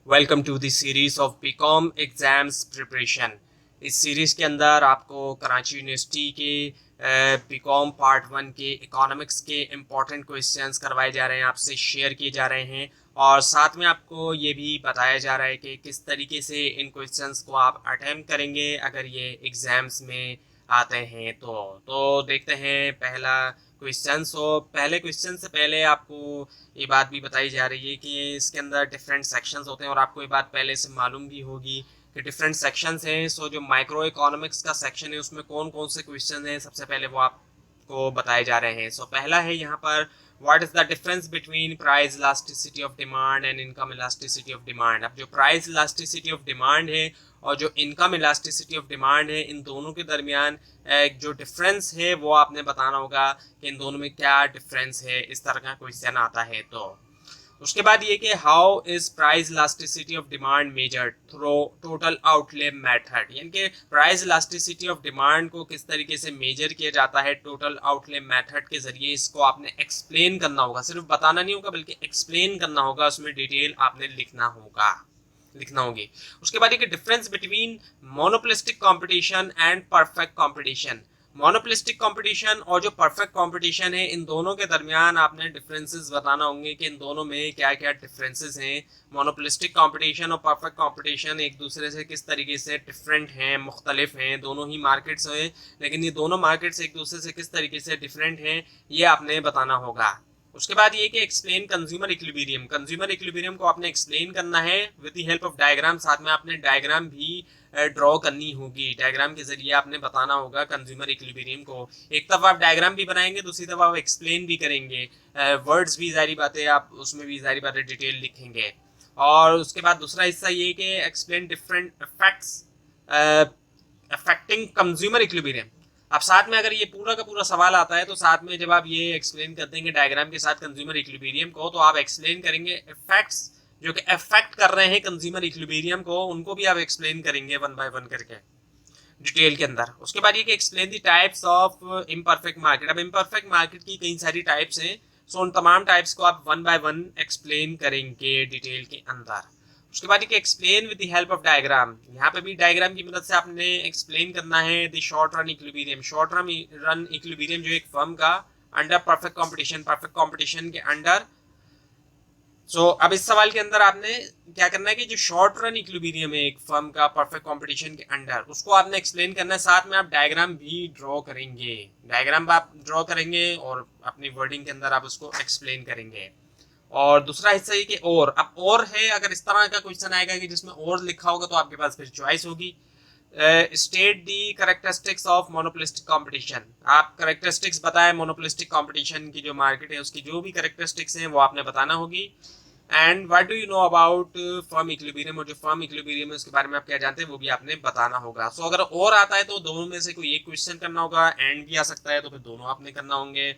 Welcome to the series of BCom exams preparation. इस series के अंदर आपको कराची यूनिवर्सिटी के बीकॉम पार्ट 1 के इकोनॉमिक्स के इम्पॉर्टेंट क्वेश्चंस करवाए जा रहे हैं, आपसे शेयर किए जा रहे हैं और साथ में आपको ये भी बताया जा रहा है कि किस तरीके से इन क्वेश्चंस को आप अटेम्प्ट करेंगे अगर ये एग्ज़ाम्स में आते हैं। तो देखते हैं पहला क्वेश्चन। पहले क्वेश्चन से पहले आपको ये बात भी बताई जा रही है कि इसके अंदर डिफरेंट सेक्शंस होते हैं और आपको ये बात पहले से मालूम भी होगी कि डिफरेंट सेक्शंस हैं। जो माइक्रो इकोनॉमिक्स का सेक्शन है उसमें कौन कौन से क्वेश्चन हैं सबसे पहले वो आपको बताए जा रहे हैं। पहला है यहाँ पर, what is the difference between price elasticity of demand and income elasticity of demand. अब जो प्राइस इलास्टिसिटी ऑफ डिमांड है और जो इनकम इलास्टिसिटी ऑफ डिमांड है, इन दोनों के दरमियान जो डिफरेंस है वो आपने बताना होगा कि इन दोनों में क्या डिफरेंस है। इस तरह का क्वेश्चन आता है। तो उसके बाद ये कि how is price elasticity of demand measured through total outlay method, यानी कि प्राइस इलास्टिसिटी ऑफ डिमांड को किस तरीके से मेजर किया जाता है टोटल आउटले मेथड के जरिए। इसको आपने एक्सप्लेन करना होगा, सिर्फ बताना नहीं होगा बल्कि एक्सप्लेन करना होगा, उसमें डिटेल आपने लिखना होगी। उसके बाद ये difference between monopolistic competition and perfect competition. Monopolistic competition और जो परफेक्ट कंपटीशन है, इन दोनों के दरमियान आपने डिफरेंसेस बताना होंगे कि इन दोनों में क्या क्या डिफरेंसेस हैं। मोनोपोलिस्टिक कंपटीशन और परफेक्ट कंपटीशन एक दूसरे से किस तरीके से डिफरेंट हैं, मुख्तलिफ हैं, दोनों ही मार्केट्स हैं, लेकिन ये दोनों मार्केट्स एक दूसरे से किस तरीके से डिफरेंट हैं ये आपने बताना होगा। उसके बाद ये कि explain consumer equilibrium. Consumer equilibrium को आपने एक्सप्लेन करना है with the help of diagram. साथ में आपने डायग्राम भी ड्रॉ करनी होगी। डायग्राम के जरिए आपने बताना होगा कंज्यूमर इक्विलिब्रियम को। एक तरफ आप डायग्राम भी बनाएंगे, दूसरी तरफ आप एक्सप्लेन भी करेंगे। वर्ड्स भी जारी बातें आप उसमें भी जारी बातें डिटेल लिखेंगे। और उसके बाद दूसरा हिस्सा ये कि explain different effects affecting consumer equilibrium. अब साथ में अगर ये पूरा का पूरा सवाल आता है तो साथ में जब आप ये एक्सप्लेन कर देंगे डायग्राम के साथ कंज्यूमर इक्विलिब्रियम को, तो आप एक्सप्लेन करेंगे इफेक्ट्स जो कि अफेक्ट कर रहे हैं कंज्यूमर इक्विलिब्रियम को, उनको भी आप एक्सप्लेन करेंगे वन बाय वन करके डिटेल के अंदर। उसके बाद ये कि explain the types of imperfect market. अब इम्परफेक्ट मार्केट की कई सारी टाइप्स हैं, उन तमाम टाइप्स को आप वन बाय वन एक्सप्लेन करेंगे डिटेल के अंदर। उसके बाद ये explain with the help of diagram. यहाँ पे भी डायग्राम की मदद से आपने एक्सप्लेन करना है the short run equilibrium. Short run equilibrium जो एक फर्म का अंडर परफेक्ट कंपटीशन के अंडर। अब इस सवाल के अंदर आपने क्या करना है कि जो शॉर्ट रन इक्विलिब्रियम है एक फर्म का परफेक्ट कंपटीशन के अंडर, उसको आपने एक्सप्लेन करना है। साथ में आप डायग्राम भी ड्रॉ करेंगे। डायग्राम आप ड्रॉ करेंगे और अपनी वर्डिंग के अंदर आप उसको एक्सप्लेन करेंगे। और दूसरा हिस्सा ये कि और है, अगर इस तरह का क्वेश्चन आएगा कि जिसमें और लिखा होगा तो आपके पास फिर चॉइस होगी। State the characteristics of monopolistic competition. आप करेक्टरिस्टिक्स बताएं मोनोपोलिस्टिक कंपटीशन की, जो मार्केट है उसकी जो भी करेक्टरिस्टिक्स हैं वो आपने बताना होगी। And what do you know about firm equilibrium, और जो फर्म इक्विलिब्रियम है उसके बारे में आप क्या जानते हैं वो भी आपने बताना होगा। अगर और आता है तो दोनों में से कोई एक क्वेश्चन करना होगा, एंड भी आ सकता है तो फिर दोनों आपने करना होंगे।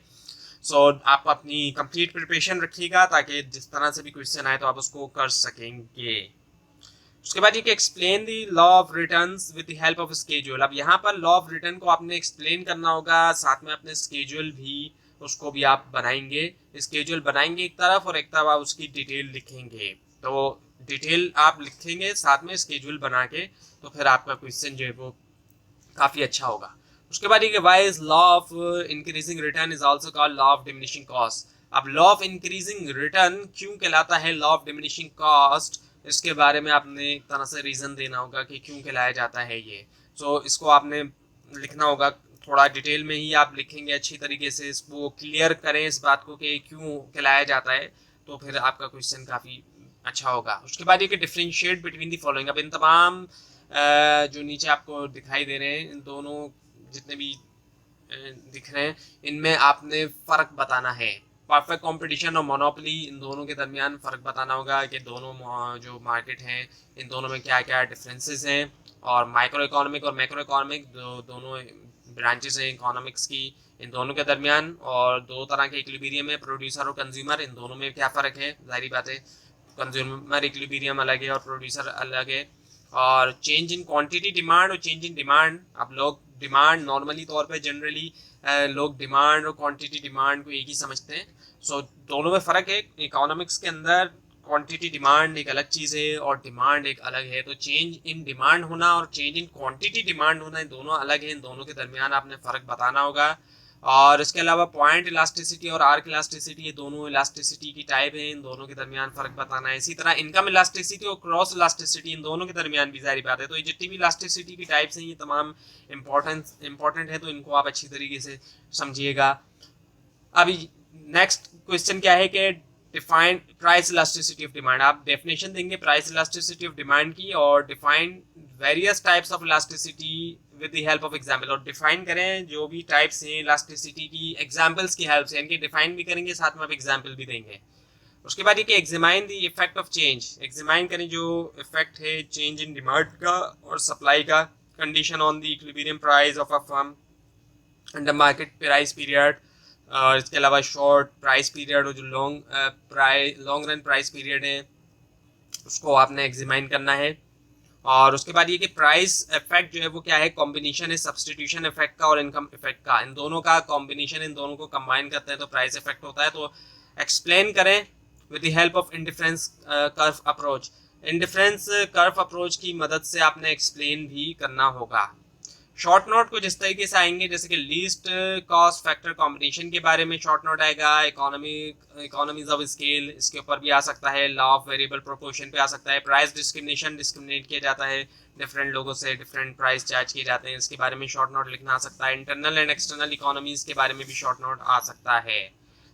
आप अपनी कंप्लीट प्रिपरेशन रखिएगा ताकि जिस तरह से भी क्वेश्चन आए तो आप उसको कर सकेंगे। उसके बाद ये कि explain the law of returns with the help of schedule. अब यहाँ पर लॉ ऑफ रिटर्न को आपने एक्सप्लेन करना होगा, साथ में अपने स्केड्यूल भी उसको भी आप बनाएंगे। स्केड्यूल बनाएंगे एक तरफ और एक तरफ आप उसकी डिटेल लिखेंगे। तो डिटेल आप लिखेंगे साथ में स्केड्यूल बना के, तो फिर आपका क्वेश्चन जो है वो काफ़ी अच्छा होगा। उसके बाद ये why is law of increasing return is also called law of diminishing cost. अब लॉ ऑफ इंक्रीजिंग रिटर्न क्यों कहलाता है लॉ ऑफ डिमिनिशिंग कॉस्ट, इसके बारे में आपने एक तरह से रीज़न देना होगा कि क्यों कहलाया जाता है ये। इसको आपने लिखना होगा, थोड़ा डिटेल में ही आप लिखेंगे, अच्छी तरीके से इसको क्लियर करें इस बात को कि क्यों कहलाया जाता है, तो फिर आपका क्वेश्चन काफ़ी अच्छा होगा। उसके बाद ये कि डिफ्रेंशिएट बिटवीन दी फॉलोइंग। अब इन तमाम जो नीचे आपको दिखाई दे रहे हैं, इन दोनों जितने भी दिख रहे हैं इनमें आपने फ़र्क बताना है। परफेक्ट कंपटीशन और मोनोपोली, इन दोनों के दरमियान फ़र्क बताना होगा कि दोनों जो मार्केट हैं इन दोनों में क्या क्या डिफरेंसेस हैं। और माइक्रो इकोनॉमिक और मैक्रो इकोनॉमिक दोनों ब्रांचेस हैं इकोनॉमिक्स की, इन दोनों के दरमियान और दो तरह के इक्विलिब्रियम है, प्रोड्यूसर और कंज्यूमर। इन दोनों में क्या फ़र्क है, जारी बात है कंज्यूमर इक्विलिब्रियम अलग है और प्रोड्यूसर अलग है। और चेंज इन क्वांटिटी डिमांड और चेंज इन डिमांड। अब लोग डिमांड नॉर्मली तौर पे जनरली लोग डिमांड और क्वांटिटी डिमांड को एक ही समझते हैं। दोनों में फ़र्क है। इकोनॉमिक्स के अंदर क्वांटिटी डिमांड एक अलग चीज़ है और डिमांड एक अलग है। तो चेंज इन डिमांड होना और चेंज इन क्वांटिटी डिमांड होना दोनों अलग है, इन दोनों के दरमियान आपने फ़र्क बताना होगा। और इसके अलावा पॉइंट इलास्टिसिटी और आर्क इलास्टिसिटी, ये दोनों इलास्टिसिटी की टाइप है, इन दोनों के दरमियान फ़र्क बताना है। इसी तरह इनकम इलास्टिसिटी और क्रॉस इलास्टिसिटी, इन दोनों के दरमियान भी सारी बात है। तो ये जितनी भी इलास्टिसिटी की टाइप्स हैं ये तमाम इंपॉर्टेंट है, तो इनको आप अच्छी तरीके से समझिएगा। अभी नेक्स्ट क्वेश्चन क्या है कि define price elasticity of demand. आप डेफिनेशन देंगे प्राइस इलास्टिसिटी ऑफ डिमांड की और define various types of elasticity with the help of example, और डिफाइन करें जो भी टाइप्स हैं इलास्टिसिटी की एग्जांपल्स की हेल्प से, यानी कि डिफाइन भी करेंगे साथ में आप एग्जांपल भी देंगे। उसके बाद ये कि examine the effect of change, examine करें जो इफेक्ट है चेंज इन डिमांड का और सप्लाई का, condition on the equilibrium price of a firm under market price period. और इसके अलावा शॉर्ट प्राइस पीरियड और जो लॉन्ग रन प्राइस पीरियड है उसको आपने एग्जामाइन करना है। और उसके बाद ये कि प्राइस इफेक्ट जो है वो क्या है, कॉम्बिनेशन है सब्सटीट्यूशन इफेक्ट का और इनकम इफेक्ट का, इन दोनों का कॉम्बिनेशन, इन दोनों को कंबाइन करते हैं तो प्राइस इफेक्ट होता है। तो एक्सप्लेन करें with the help of indifference curve approach, indifference curve approach की मदद से आपने एक्सप्लेन भी करना होगा। शॉर्ट नोट कुछ इस तरीके से आएंगे जैसे कि लीस्ट कॉस्ट फैक्टर कॉम्बिनेशन के बारे में शॉर्ट नोट आएगा, इकोनॉमीज ऑफ स्केल इसके ऊपर भी आ सकता है, लॉ ऑफ वेरिएबल प्रोपोर्शन पे आ सकता है, प्राइस डिस्क्रिमिनेट किया जाता है, डिफरेंट लोगों से डिफरेंट प्राइस चार्ज किए जाते हैं, इसके बारे में शॉर्ट नोट लिखना आ सकता है। इंटरनल एंड एक्सटर्नल इकोनॉमीज के बारे में भी शॉर्ट नोट आ सकता है।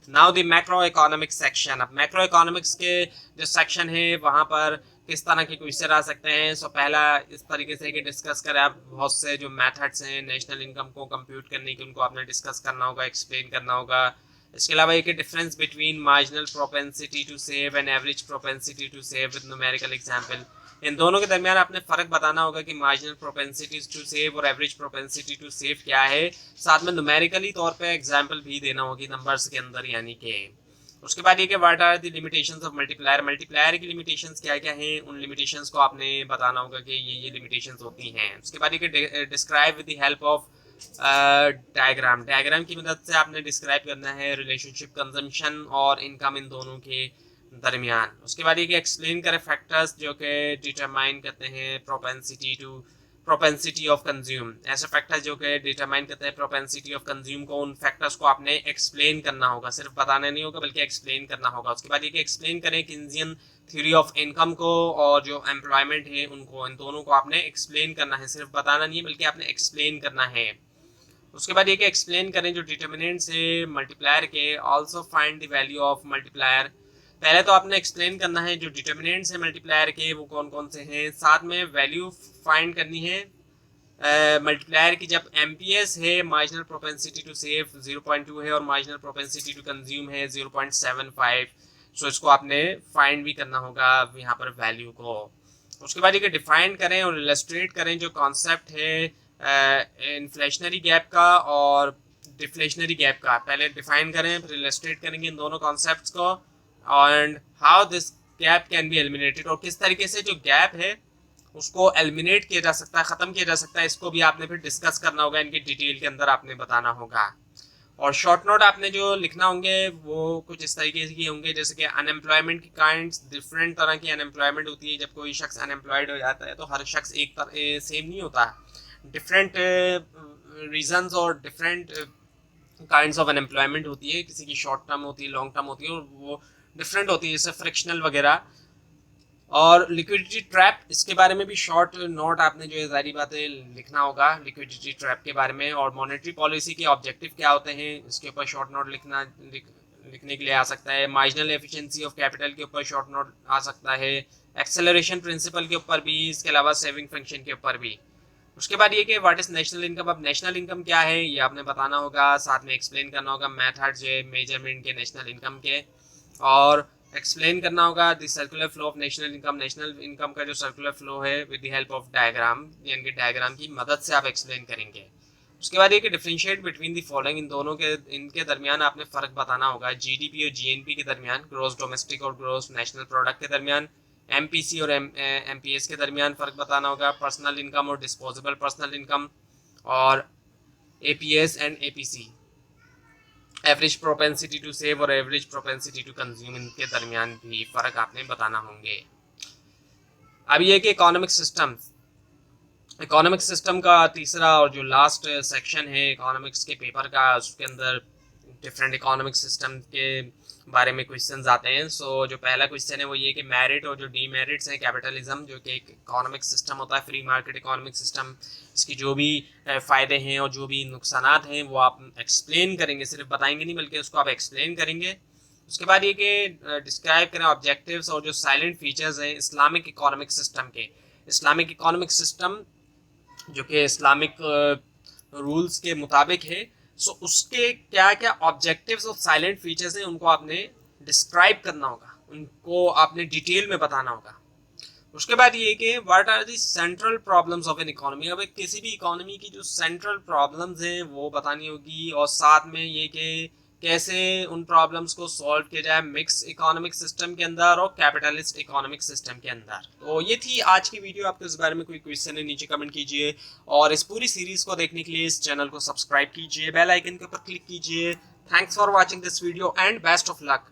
Now the macro economics section, अब मैक्रो इकोनॉमिक्स के जो सेक्शन है वहाँ पर किस तरह के क्वेश्चन आ सकते हैं। सो पहला इस तरीके से कि डिस्कस करें आप बहुत से जो मेथड्स हैं नेशनल इनकम को कंप्यूट करने के, उनको आपने डिस्कस करना होगा, एक्सप्लेन करना होगा। इसके अलावा एक difference between marginal propensity to save and average propensity to save with numerical example, इन दोनों के दरमियान आपने फ़र्क बताना होगा कि मार्जिनल प्रोपेंसिटी टू सेव और एवरेज प्रोपेंसिटी टू सेव क्या है, साथ में न्यूमेरिकली तौर पे एग्जांपल भी देना होगी नंबर्स के अंदर यानी कि। उसके बाद ये कि what are the limitations of multiplier, multiplier की लिमिटेशंस क्या क्या हैं, उन लिमिटेशंस को आपने बताना होगा कि ये लिमिटेशंस होती हैं। उसके बाद ये कि describe with the help of diagram, diagram की मदद से आपने डिस्क्राइब करना है रिलेशनशिप कंजम्पशन और इनकम इन दोनों के दरमियान। उसके बाद ये कि एक्सप्लेन करें फैक्टर्स जो कि डिटरमाइन करते हैं प्रोपेंसिटी ऑफ कंज्यूम, ऐसे फैक्टर्स जो कि डिटरमाइन करते हैं प्रोपेंसिटी ऑफ कंज्यूम को, उन फैक्टर्स को आपने एक्सप्लेन करना होगा, सिर्फ बताना नहीं होगा बल्कि एक्सप्लेन करना होगा। उसके बाद ये कि एक्सप्लेन करें किन्जियन थ्योरी ऑफ इनकम को और जो एम्प्लॉयमेंट है उनको, इन दोनों को आपने एक्सप्लेन करना है, सिर्फ बताना नहीं है बल्कि आपने एक्सप्लेन करना है। उसके बाद ये कि एक्सप्लेन करें जो डिटर्मिनेंट्स है मल्टीप्लायर के, also find the value of multiplier. पहले तो आपने एक्सप्लेन करना है जो डिटर्मिनेंट्स है मल्टीप्लायर के वो कौन कौन से हैं, साथ में वैल्यू फाइंड करनी है मल्टीप्लायर की। जब एमपीएस है मार्जिनल प्रोपेंसिटी टू सेव 0.2 है और मार्जिनल प्रोपेंसिटी टू कंज्यूम है 0.75, सो इसको आपने फाइंड भी करना होगा यहाँ पर वैल्यू को। उसके बाद ये डिफाइन करें और इलस्ट्रेट करें जो कॉन्सेप्ट है इन्फ्लेशनरी गैप का और डिफ्लेशनरी गैप का, पहले डिफाइन करें फिर इलस्ट्रेट करेंगे इन दोनों कॉन्सेप्ट्स को, and how this gap can be eliminated, और किस तरीके से जो गैप है उसको एलिमिनेट किया जा सकता है, ख़त्म किया जा सकता है, इसको भी आपने फिर डिस्कस करना होगा, इनकी डिटेल के अंदर आपने बताना होगा। और शॉर्ट नोट आपने जो लिखना होंगे वो कुछ इस तरीके के होंगे जैसे कि अनएम्प्लॉयमेंट की काइंड्स, डिफरेंट तरह की अनएम्प्लॉयमेंट होती है। जब कोई शख्स अनएम्प्लॉयड हो जाता है तो हर शख्स एक सेम नहीं होता, डिफरेंट रीजंस और डिफरेंट काइंड्स ऑफ अनएम्प्लॉयमेंट होती है, किसी की शॉर्ट टर्म होती है, लॉन्ग टर्म होती है, और वो डिफरेंट होती है जैसे फ्रिक्शनल वगैरह। और लिक्विडिटी ट्रैप, इसके बारे में भी शॉर्ट नोट आपने जो है सारी बातें लिखना होगा लिक्विडिटी ट्रैप के बारे में। और मॉनेटरी पॉलिसी के ऑब्जेक्टिव क्या होते हैं इसके ऊपर शॉर्ट नोट लिखने के लिए आ सकता है। मार्जिनल एफिशिएंसी ऑफ कैपिटल के ऊपर शॉर्ट नोट आ सकता है, एक्सेलरेशन प्रिंसिपल के ऊपर भी, इसके अलावा सेविंग फंक्शन के ऊपर भी। उसके बाद ये कि व्हाट इज नेशनल इनकम, अब नेशनल इनकम क्या है ये आपने बताना होगा, साथ में एक्सप्लेन करना होगा मेथड जो है मेजरमेंट के नेशनल इनकम के, और एक्सप्लेन करना होगा the circular flow of national income, national income का जो सर्कुलर फ्लो है with the help of diagram, यानी कि डायग्राम की मदद से आप एक्सप्लेन करेंगे। उसके बाद ये कि डिफरेंशिएट बिटवीन द फॉलोइंग, इन दोनों के इनके दरमियान आपने फ़र्क बताना होगा, जीडीपी और जीएनपी के दरमियान, ग्रॉस डोमेस्टिक और ग्रॉस नेशनल प्रोडक्ट के दरमियान, एमपीसी और एमपीएस के दरमियान फ़र्क बताना होगा, पर्सनल इनकम और डिस्पोजेबल पर्सनल इनकम, और APS and APC. Average propensity to save और एवरेज प्रोपेंसिटी टू कंज्यूम, इनके दरमियान भी फ़र्क आपने बताना होंगे। अब ये कि इकोनॉमिक सिस्टम का तीसरा और जो लास्ट सेक्शन है इकोनॉमिक्स के पेपर का, उसके अंदर डिफरेंट इकोनॉमिक सिस्टम के बारे में क्वेश्चंस आते हैं। सो जो पहला क्वेश्चन है वो ये कि मेरिट और जो डीमेरिट्स हैं कैपिटलिज्म, जो कि एक इकोनॉमिक सिस्टम होता है, फ्री मार्केट इकोनॉमिक सिस्टम, इसकी जो भी फ़ायदे हैं और जो भी नुकसानात हैं वो आप एक्सप्लेन करेंगे, सिर्फ बताएंगे नहीं बल्कि उसको आप एक्सप्लेन करेंगे। उसके बाद ये कि डिस्क्राइब करें ऑब्जेक्टिव्स और जो साइलेंट फीचर्स हैं इस्लामिक इकोनॉमिक सिस्टम के। इस्लामिक इकोनॉमिक सिस्टम जो कि इस्लामिक रूल्स के मुताबिक है, सो उसके क्या क्या ऑब्जेक्टिव्स और साइलेंट फीचर्स हैं उनको आपने डिस्क्राइब करना होगा, उनको आपने डिटेल में बताना होगा। उसके बाद ये कि what are the central problems of an economy, अब किसी भी इकोनॉमी की जो सेंट्रल प्रॉब्लम्स हैं वो बतानी होगी, और साथ में ये कि कैसे उन प्रॉब्लम्स को सॉल्व किया जाए मिक्स इकोनॉमिक सिस्टम के अंदर और कैपिटलिस्ट इकोनॉमिक सिस्टम के अंदर। तो ये थी आज की वीडियो। आपको इस बारे में कोई क्वेश्चन है नीचे कमेंट कीजिए, और इस पूरी सीरीज को देखने के लिए इस चैनल को सब्सक्राइब कीजिए, बेल आइकन के ऊपर क्लिक कीजिए। Thanks for watching this video and best of luck.